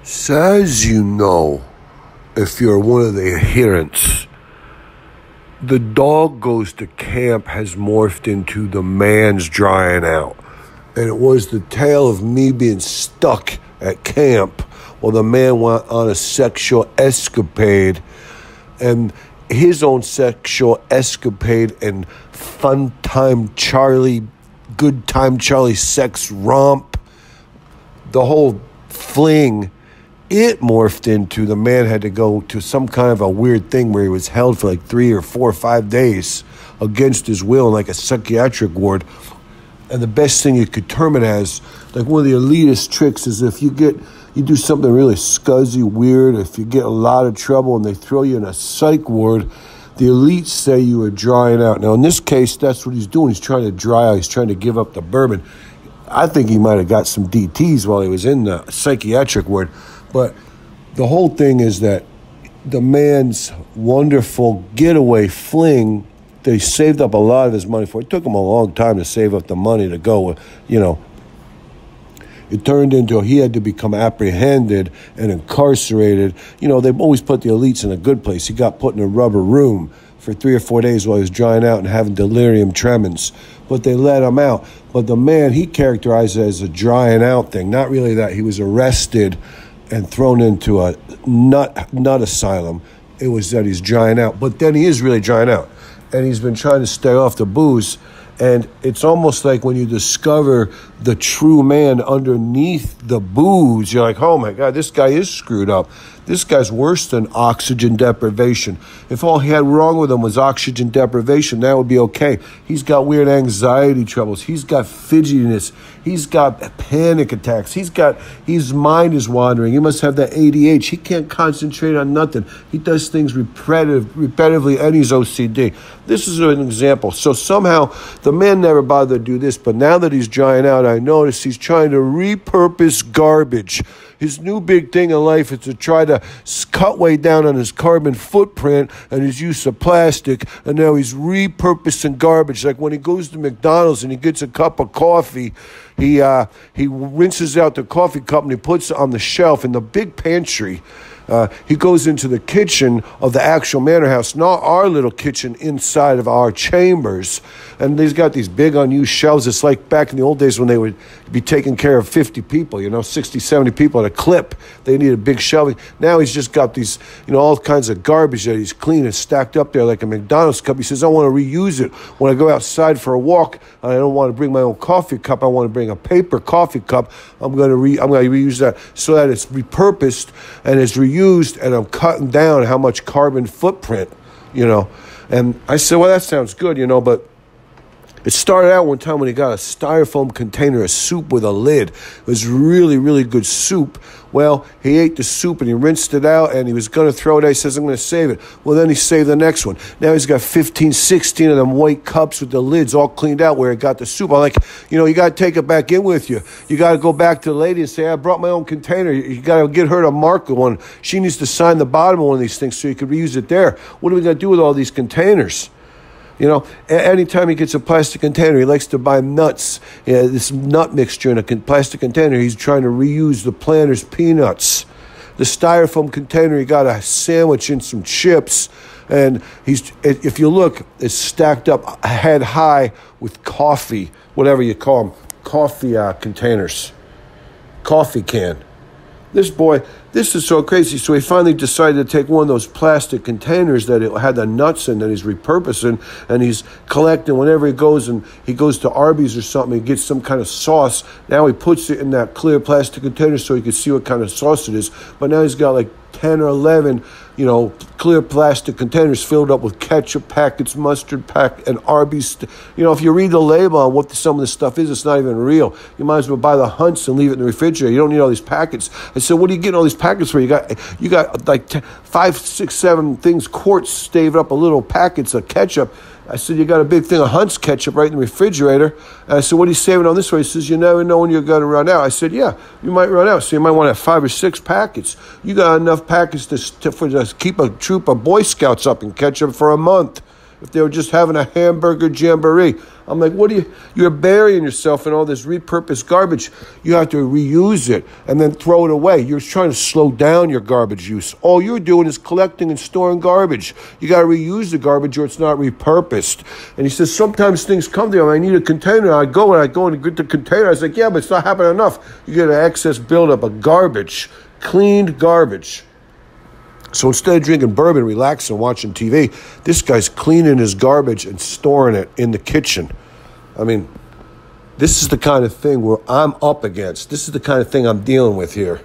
So as you know, if you're one of the adherents, the dog goes to camp has morphed into the man's drying out. And it was the tale of me being stuck at camp while the man went on a sexual escapade. And his own sexual escapade and fun time Charlie, good time Charlie sex romp, the whole fling, it morphed into the man had to go to some kind of a weird thing where he was held for like 3 or 4 or 5 days against his will in like a psychiatric ward. And the best thing you could term it as, like one of the elitist tricks is if you do something really scuzzy, weird, if you get a lot of trouble and they throw you in a psych ward, the elites say you are drying out. Now in this case, that's what he's doing. He's trying to dry out. He's trying to give up the bourbon. I think he might have got some DTs while he was in the psychiatric ward. But the whole thing is that the man's wonderful getaway fling, they saved up a lot of his money for. It took him a long time to save up the money to go, It turned into he had to become apprehended and incarcerated. They've always put the elites in a good place. He got put in a rubber room for 3 or 4 days while he was drying out and having delirium tremens. But they let him out. But the man, he characterized it as a drying out thing. Not really that. He was arrested and thrown into a nut asylum. It was that he's drying out. But then he is really drying out. And he's been trying to stay off the booze. And it's almost like when you discover the true man underneath the booze, you're like, oh my God, this guy is screwed up. This guy's worse than oxygen deprivation. If all he had wrong with him was oxygen deprivation, that would be okay. He's got weird anxiety troubles. He's got fidgetiness. He's got panic attacks. His mind is wandering. He must have that ADH. He can't concentrate on nothing. He does things repetitively, and he's OCD. This is an example. So somehow the man never bothered to do this, but now that he's drying out, I notice he's trying to repurpose garbage. His new big thing in life is to try to cut way down on his carbon footprint and his use of plastic, and now he's repurposing garbage. Like when he goes to McDonald's and he gets a cup of coffee, he rinses out the coffee cup and he puts it on the shelf in the big pantry. He goes into the kitchen of the actual manor house, not our little kitchen inside of our chambers. And he's got these big unused shelves. It's like back in the old days when they would be taking care of 50 people, 60, 70 people at a clip. They needed big shelving. Now he's just got these, all kinds of garbage that he's clean and stacked up there like a McDonald's cup. He says, I want to reuse it. When I go outside for a walk, and I don't want to bring my own coffee cup. I want to bring a paper coffee cup. I'm going to reuse that so that it's repurposed and it's reused, and I'm cutting down how much carbon footprint, And I said, well, that sounds good, but it started out one time when he got a styrofoam container of soup with a lid. It was really, really good soup. Well, he ate the soup and he rinsed it out and he was going to throw it out. He says, I'm going to save it. Well, then he saved the next one. Now he's got 15, 16 of them white cups with the lids all cleaned out where he got the soup. I'm like, you got to take it back in with you. You got to go back to the lady and say, I brought my own container. You got to get her to mark the one. She needs to sign the bottom of one of these things so you can reuse it there. What are we going to do with all these containers? Anytime he gets a plastic container, he likes to buy nuts. This nut mixture in a plastic container. He's trying to reuse the Planters peanuts. The styrofoam container, he got a sandwich and some chips. And if you look, it's stacked up head high with coffee, whatever you call them, coffee containers, coffee can. This is so crazy. So he finally decided to take one of those plastic containers that it had the nuts in that he's repurposing, and he's collecting whenever he goes to Arby's or something, he gets some kind of sauce. Now he puts it in that clear plastic container so he can see what kind of sauce it is. But now he's got like 10 or 11, clear plastic containers filled up with ketchup packets, mustard pack, and Arby's. If you read the label on what some of this stuff is, it's not even real. You might as well buy the Hunts and leave it in the refrigerator. You don't need all these packets. I said, what are you getting all these packets for? You got like 5, 6, 7 things, quarts staved up, a little packets of ketchup. I said, you got a big thing of Hunt's ketchup right in the refrigerator. And I said, what are you saving on this way? He says, you never know when you're going to run out. I said, yeah, you might run out. So you might want to have 5 or 6 packets. You got enough packets to keep a troop of Boy Scouts up in ketchup for a month. if they were just having a hamburger jamboree. I'm like, you're burying yourself in all this repurposed garbage. You have to reuse it and then throw it away. You're trying to slow down your garbage use. All you're doing is collecting and storing garbage. You got to reuse the garbage or it's not repurposed. And he says, sometimes things come to him. I need a container. I go and get the container. I was like, yeah, but it's not happening enough. You get an excess buildup of garbage, cleaned garbage. So instead of drinking bourbon, relaxing, watching TV, this guy's cleaning his garbage and storing it in the kitchen. I mean, this is the kind of thing where I'm up against. This is the kind of thing I'm dealing with here.